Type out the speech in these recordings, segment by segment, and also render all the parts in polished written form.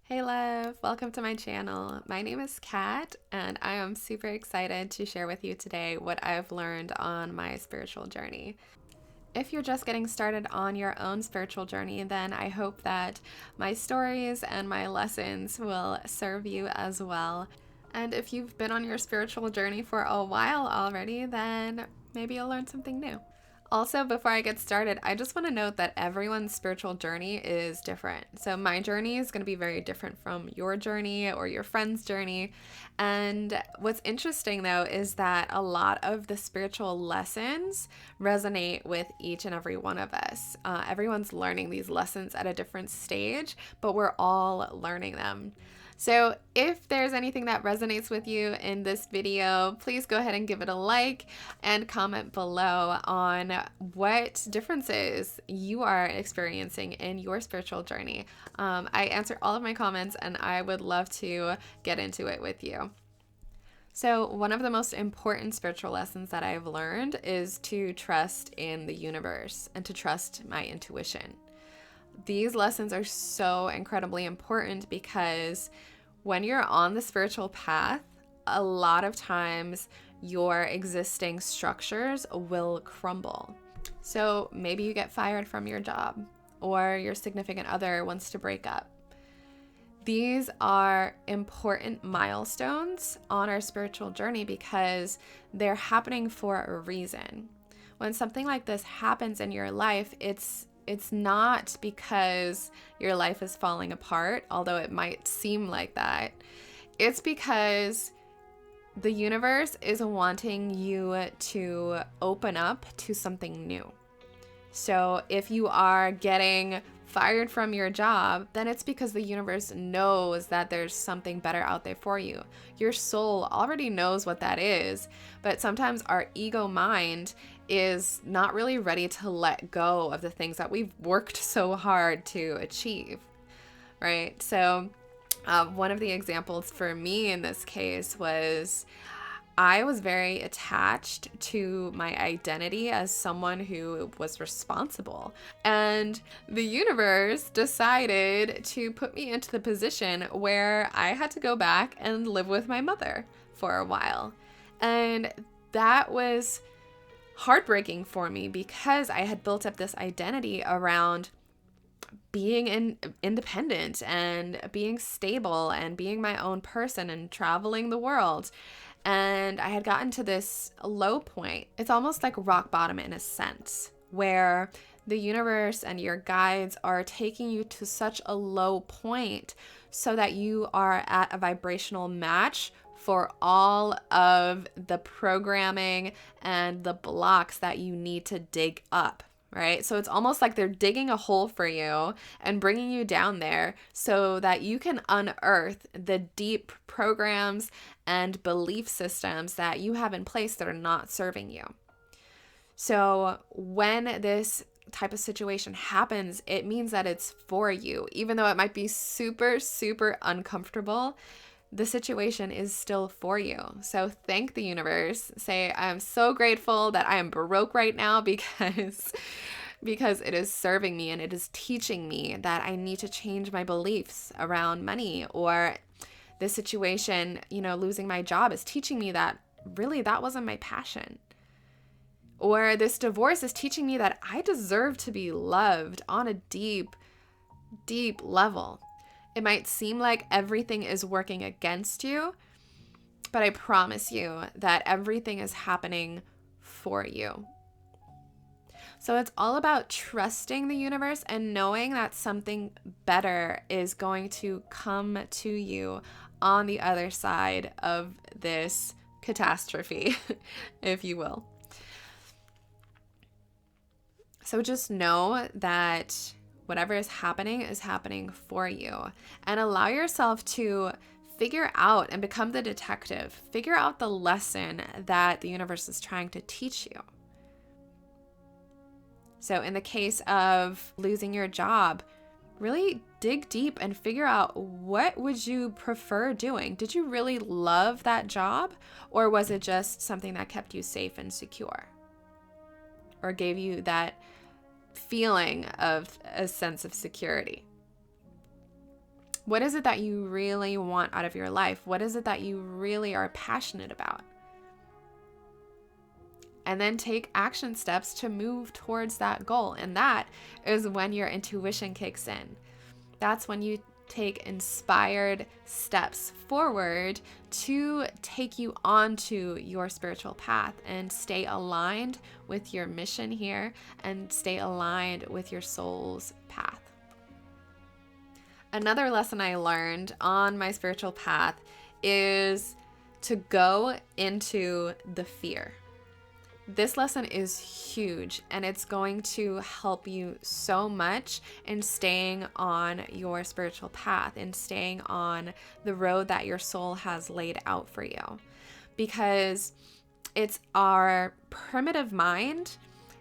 Hey love, welcome to my channel. My name is Kat and I am super excited to share with you today what I've learned on my spiritual journey. If you're just getting started on your own spiritual journey, then I hope that my stories and my lessons will serve you as well. And if you've been on your spiritual journey for a while already, then maybe you'll learn something new. Also, before I get started, I just want to note that everyone's spiritual journey is different. So, my journey is going to be very different from your journey or your friend's journey. And what's interesting though is that a lot of the spiritual lessons resonate with each and every one of us. Everyone's learning these lessons at a different stage, but we're all learning them. So if there's anything that resonates with you in this video, please go ahead and give it a like and comment below on what differences you are experiencing in your spiritual journey. I answer all of my comments and I would love to get into it with you. So one of the most important spiritual lessons that I've learned is to trust in the universe and to trust my intuition. These lessons are so incredibly important because when you're on the spiritual path, a lot of times your existing structures will crumble. So maybe you get fired from your job or your significant other wants to break up. These are important milestones on our spiritual journey because they're happening for a reason. When something like this happens in your life, it's not because your life is falling apart, although it might seem like that. It's because the universe is wanting you to open up to something new. So if you are getting fired from your job, then it's because the universe knows that there's something better out there for you. Your soul already knows what that is, but sometimes our ego mind is not really ready to let go of the things that we've worked so hard to achieve, right? So one of the examples for me in this case was I was very attached to my identity as someone who was responsible. And the universe decided to put me into the position where I had to go back and live with my mother for a while. And that was heartbreaking for me because I had built up this identity around being independent and being stable and being my own person and traveling the world. And I had gotten to this low point. It's almost like rock bottom in a sense, where the universe and your guides are taking you to such a low point so that you are at a vibrational match for all of the programming and the blocks that you need to dig up. Right? So it's almost like they're digging a hole for you and bringing you down there so that you can unearth the deep programs and belief systems that you have in place that are not serving you. So when this type of situation happens, it means that it's for you. Even though it might be super, super uncomfortable, the situation is still for you. So thank the universe. Say, I'm so grateful that I am broke right now because it is serving me and it is teaching me that I need to change my beliefs around money, or this situation, losing my job is teaching me that really that wasn't my passion. Or this divorce is teaching me that I deserve to be loved on a deep, deep level. It might seem like everything is working against you, but I promise you that everything is happening for you. So it's all about trusting the universe and knowing that something better is going to come to you on the other side of this catastrophe, if you will. So just know that whatever is happening for you, and allow yourself to figure out and become the detective. Figure out the lesson that the universe is trying to teach you. So in the case of losing your job, really dig deep and figure out, what would you prefer doing? Did you really love that job, or was it just something that kept you safe and secure, or gave you that feeling of a sense of security? What is it that you really want out of your life? What is it that you really are passionate about? And then take action steps to move towards that goal. And that is when your intuition kicks in. That's when you take inspired steps forward to take you onto your spiritual path and stay aligned with your mission here and stay aligned with your soul's path. Another lesson I learned on my spiritual path is to go into the fear. This lesson is huge, and it's going to help you so much in staying on your spiritual path and staying on the road that your soul has laid out for you. Because it's our primitive mind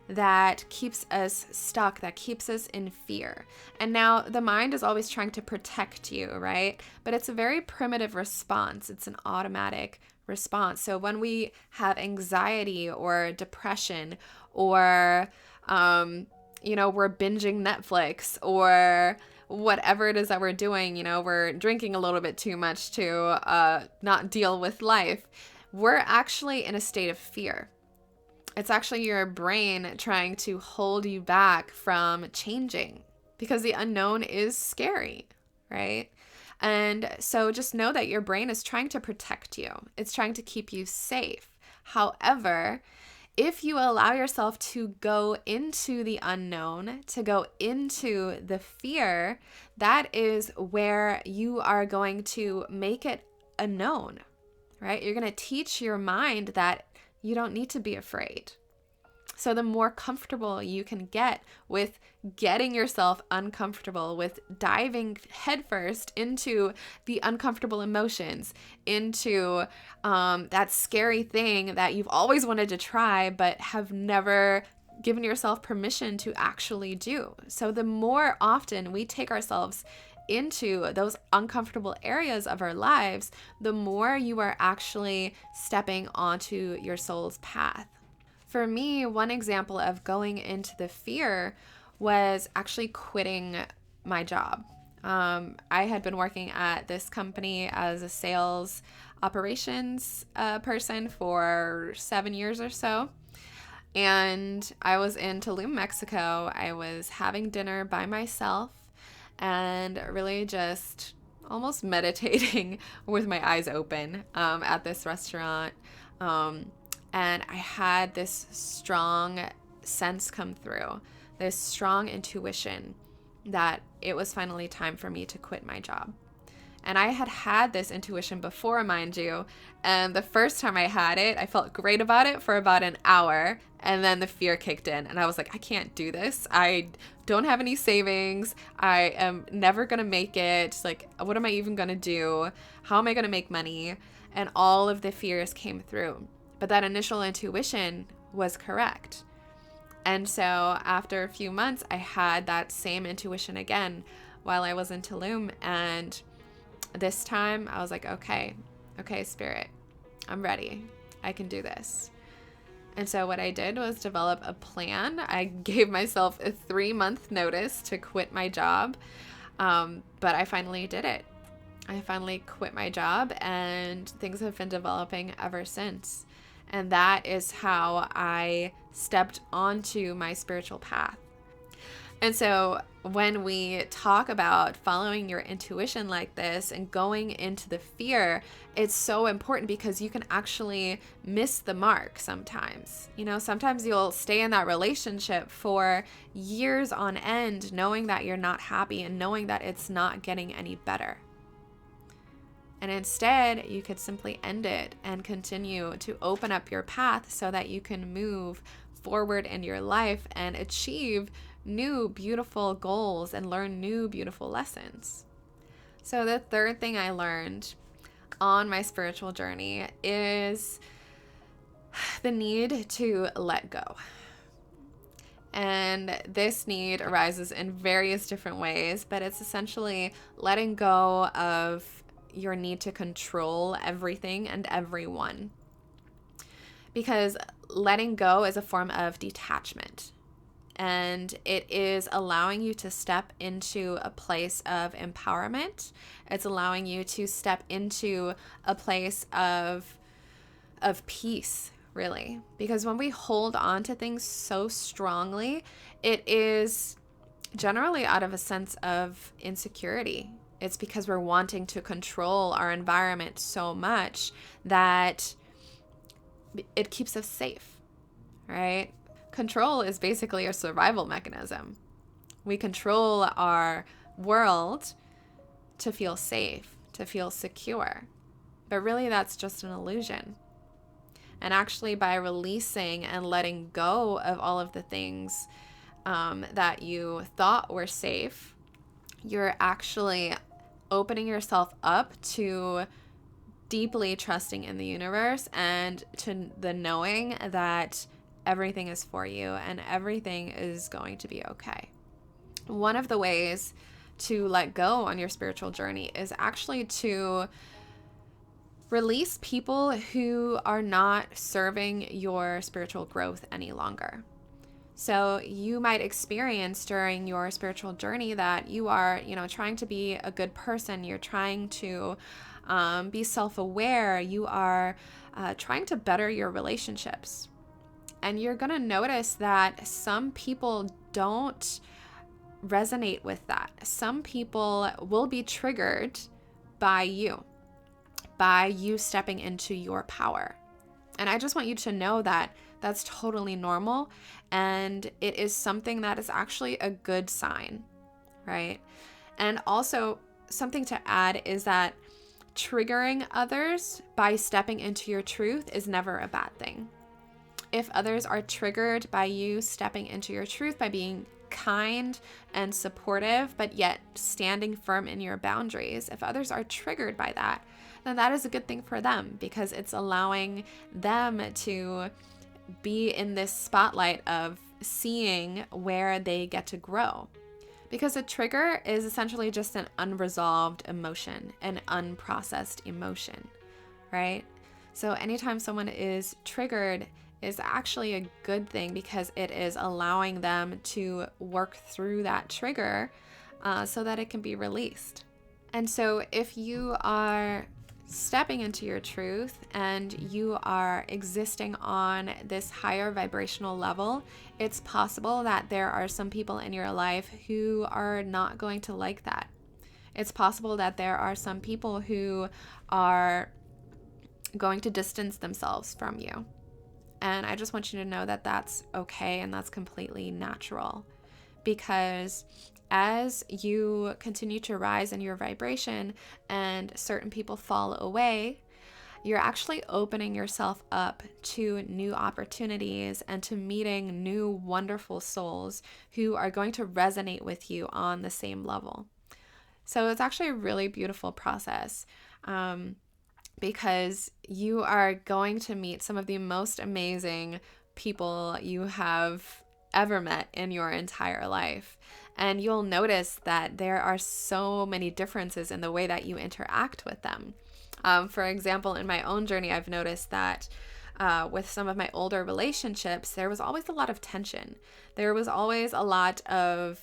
that keeps us stuck, that keeps us in fear. And now the mind is always trying to protect you, right? But it's a very primitive response. It's an automatic response. So when we have anxiety or depression or, we're binging Netflix or whatever it is that we're doing, we're drinking a little bit too much to not deal with life, we're actually in a state of fear. It's actually your brain trying to hold you back from changing because the unknown is scary, right? And so just know that your brain is trying to protect you. It's trying to keep you safe. However, if you allow yourself to go into the unknown, to go into the fear, that is where you are going to make it a known, right? You're going to teach your mind that you don't need to be afraid. So the more comfortable you can get with getting yourself uncomfortable, with diving headfirst into the uncomfortable emotions, into that scary thing that you've always wanted to try but have never given yourself permission to actually do. So the more often we take ourselves into those uncomfortable areas of our lives, the more you are actually stepping onto your soul's path. For me, one example of going into the fear was actually quitting my job. I had been working at this company as a sales operations person for 7 years or so. And I was in Tulum, Mexico. I was having dinner by myself and really just almost meditating with my eyes open at this restaurant. And I had this strong sense come through, this strong intuition that it was finally time for me to quit my job. And I had had this intuition before, mind you. And the first time I had it, I felt great about it for about an hour. And then the fear kicked in. And I was like, I can't do this. I don't have any savings. I am never going to make it. Like, what am I even going to do? How am I going to make money? And all of the fears came through. But that initial intuition was correct. And so after a few months, I had that same intuition again while I was in Tulum. And this time I was like, okay, Spirit, I'm ready. I can do this. And so what I did was develop a plan. I gave myself a 3-month notice to quit my job. But I finally did it. I finally quit my job, and things have been developing ever since. And that is how I stepped onto my spiritual path. And so when we talk about following your intuition like this and going into the fear, it's so important because you can actually miss the mark sometimes. Sometimes you'll stay in that relationship for years on end, knowing that you're not happy and knowing that it's not getting any better. And instead, you could simply end it and continue to open up your path so that you can move forward in your life and achieve new, beautiful goals and learn new, beautiful lessons. So the third thing I learned on my spiritual journey is the need to let go. And this need arises in various different ways, but it's essentially letting go of your need to control everything and everyone. Because letting go is a form of detachment. and it is allowing you to step into a place of empowerment. It's allowing you to step into a place of peace, really. Because when we hold on to things so strongly, it is generally out of a sense of insecurity. It's because we're wanting to control our environment so much that it keeps us safe, right? Control is basically a survival mechanism. We control our world to feel safe, to feel secure. But really, that's just an illusion. And actually, by releasing and letting go of all of the things that you thought were safe, you're actually opening yourself up to deeply trusting in the universe and to the knowing that everything is for you and everything is going to be okay. One of the ways to let go on your spiritual journey is actually to release people who are not serving your spiritual growth any longer. So you might experience during your spiritual journey that you are, trying to be a good person. You're trying to be self-aware. You are trying to better your relationships. And you're going to notice that some people don't resonate with that. Some people will be triggered by you stepping into your power. And I just want you to know that that's totally normal, and it is something that is actually a good sign, right? And also, something to add is that triggering others by stepping into your truth is never a bad thing. If others are triggered by you stepping into your truth, by being kind and supportive, but yet standing firm in your boundaries, if others are triggered by that, then that is a good thing for them, because it's allowing them to be in this spotlight of seeing where they get to grow. Because a trigger is essentially just an unresolved emotion, an unprocessed emotion, right? So anytime someone is triggered is actually a good thing, because it is allowing them to work through that trigger so that it can be released. And so if you are stepping into your truth and you are existing on this higher vibrational level, it's possible that there are some people in your life who are not going to like that. It's possible that there are some people who are going to distance themselves from you. And I just want you to know that that's okay and that's completely natural, because as you continue to rise in your vibration and certain people fall away, you're actually opening yourself up to new opportunities and to meeting new wonderful souls who are going to resonate with you on the same level. So it's actually a really beautiful process, because you are going to meet some of the most amazing people you have ever met in your entire life. And you'll notice that there are so many differences in the way that you interact with them. For example, in my own journey, I've noticed that with some of my older relationships, there was always a lot of tension. There was always a lot of,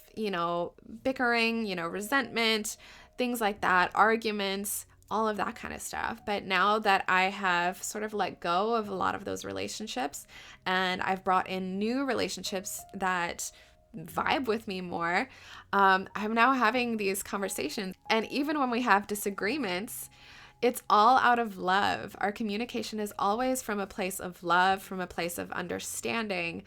bickering, resentment, things like that, arguments, all of that kind of stuff. But now that I have sort of let go of a lot of those relationships and I've brought in new relationships that vibe with me more, I'm now having these conversations. And even when we have disagreements, it's all out of love. Our communication is always from a place of love, from a place of understanding.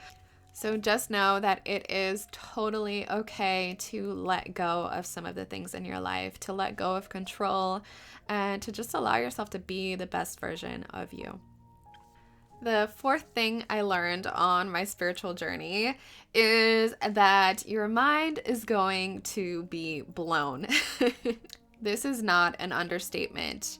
So just know that it is totally okay to let go of some of the things in your life, to let go of control, and to just allow yourself to be the best version of you. The fourth thing I learned on my spiritual journey is that your mind is going to be blown. This is not an understatement.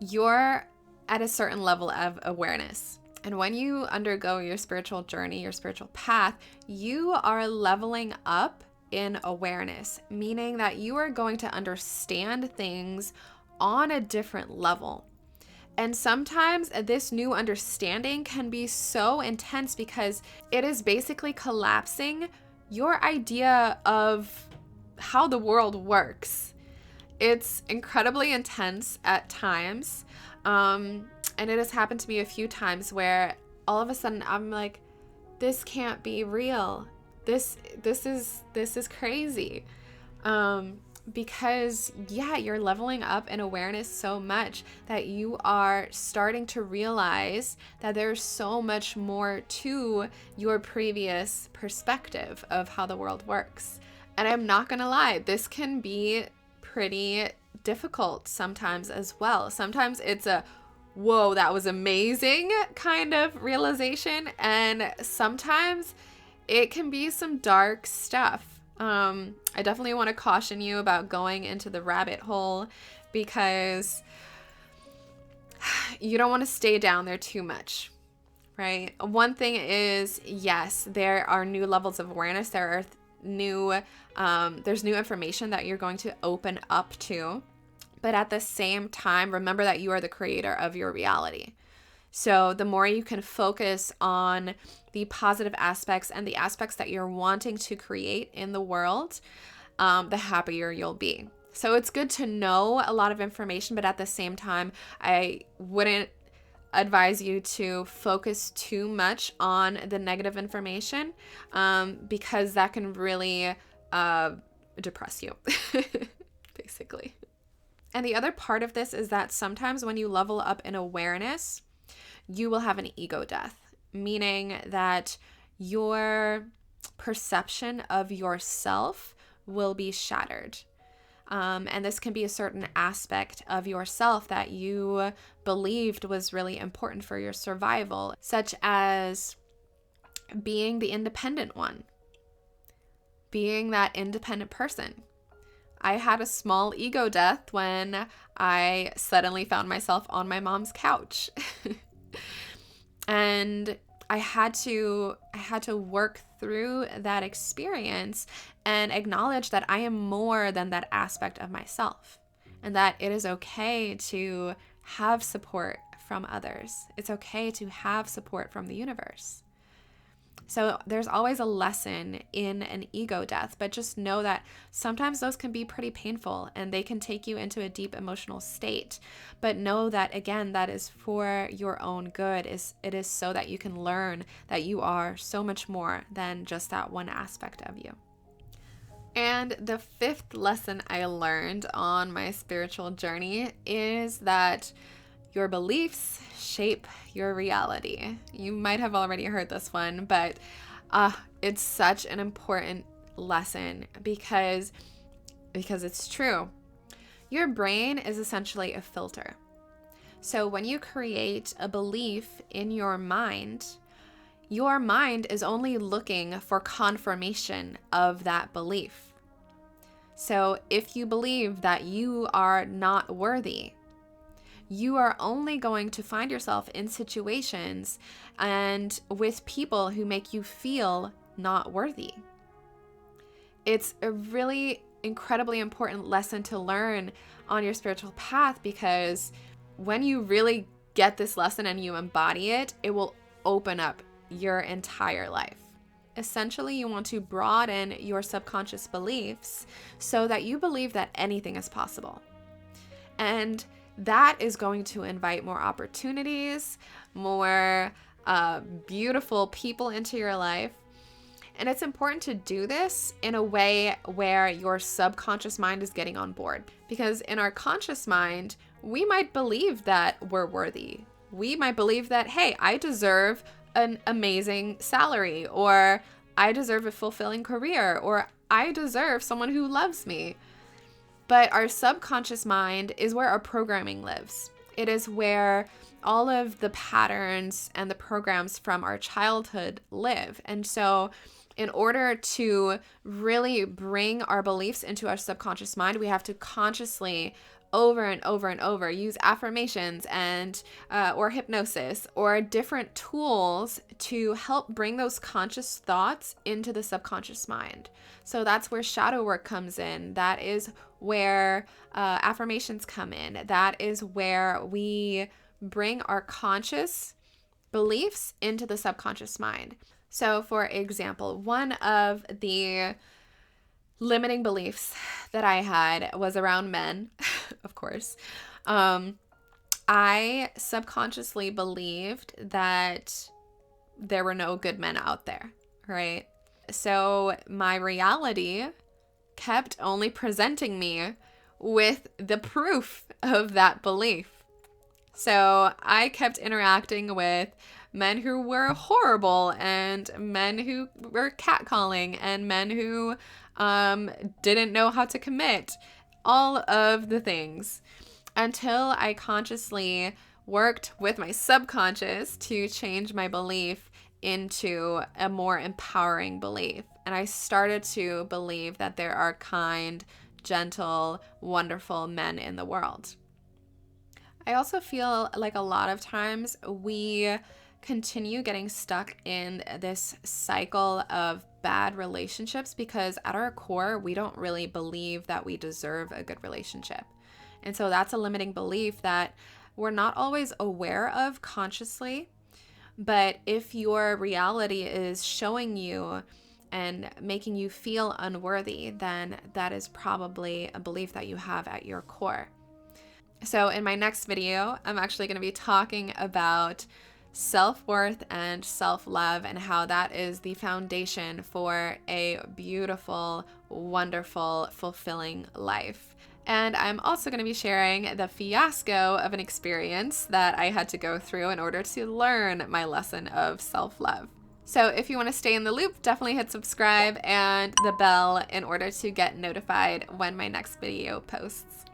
You're at a certain level of awareness. And when you undergo your spiritual journey, your spiritual path, you are leveling up in awareness, meaning that you are going to understand things on a different level. And sometimes this new understanding can be so intense because it is basically collapsing your idea of how the world works. It's incredibly intense at times. And it has happened to me a few times where all of a sudden I'm like, this can't be real. This is crazy. Because you're leveling up in awareness so much that you are starting to realize that there's so much more to your previous perspective of how the world works. And I'm not gonna lie, this can be pretty difficult sometimes as well. Sometimes it's a whoa, that was amazing kind of realization, and sometimes it can be some dark stuff. I definitely want to caution you about going into the rabbit hole because you don't want to stay down there too much, right? One thing is, yes, there are new levels of awareness. There are there's new information that you're going to open up to, but at the same time, remember that you are the creator of your reality. So the more you can focus on the positive aspects and the aspects that you're wanting to create in the world, the happier you'll be. So it's good to know a lot of information, but at the same time, I wouldn't advise you to focus too much on the negative information, because that can really depress you, basically. And the other part of this is that sometimes when you level up in awareness, you will have an ego death, meaning that your perception of yourself will be shattered. And this can be a certain aspect of yourself that you believed was really important for your survival, such as being the independent one, being that independent person. I had a small ego death when I suddenly found myself on my mom's couch. And I had to work through that experience and acknowledge that I am more than that aspect of myself, and that it is okay to have support from others. It's okay to have support from the universe. So there's always a lesson in an ego death, but just know that sometimes those can be pretty painful and they can take you into a deep emotional state. But know that, again, that is for your own good. It is so that you can learn that you are so much more than just that one aspect of you. And the fifth lesson I learned on my spiritual journey is that your beliefs shape your reality. You might have already heard this one, but it's such an important lesson because it's true. Your brain is essentially a filter. So when you create a belief in your mind is only looking for confirmation of that belief. So if you believe that you are not worthy, you are only going to find yourself in situations and with people who make you feel not worthy. It's a really incredibly important lesson to learn on your spiritual path, because when you really get this lesson and you embody it, it will open up your entire life. Essentially, you want to broaden your subconscious beliefs so that you believe that anything is possible. And that is going to invite more opportunities, more beautiful people into your life. And it's important to do this in a way where your subconscious mind is getting on board. Because in our conscious mind, we might believe that we're worthy. We might believe that, hey, I deserve an amazing salary, or I deserve a fulfilling career, or I deserve someone who loves me. But our subconscious mind is where our programming lives. It is where all of the patterns and the programs from our childhood live. And so in order to really bring our beliefs into our subconscious mind, we have to consciously over and over and over use affirmations and or hypnosis or different tools to help bring those conscious thoughts into the subconscious mind. So that's where shadow work comes in. That is where affirmations come in. That is where we bring our conscious beliefs into the subconscious mind. So, for example, one of the limiting beliefs that I had was around men, of course. I subconsciously believed that there were no good men out there, right? So my reality kept only presenting me with the proof of that belief. So I kept interacting with men who were horrible and men who were catcalling and men who didn't know how to commit, all of the things, until I consciously worked with my subconscious to change my belief into a more empowering belief. And I started to believe that there are kind, gentle, wonderful men in the world. I also feel like a lot of times we continue getting stuck in this cycle of bad relationships because at our core, we don't really believe that we deserve a good relationship. And so that's a limiting belief that we're not always aware of consciously. But if your reality is showing you and making you feel unworthy, then that is probably a belief that you have at your core. So in my next video, I'm actually going to be talking about self-worth and self-love and how that is the foundation for a beautiful, wonderful, fulfilling life. And I'm also going to be sharing the fiasco of an experience that I had to go through in order to learn my lesson of self-love. So if you want to stay in the loop, definitely hit subscribe and the bell in order to get notified when my next video posts.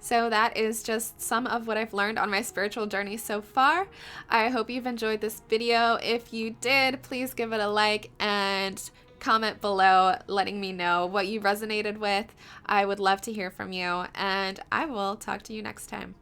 So that is just some of what I've learned on my spiritual journey so far. I hope you've enjoyed this video. If you did, please give it a like and comment below letting me know what you resonated with. I would love to hear from you, and I will talk to you next time.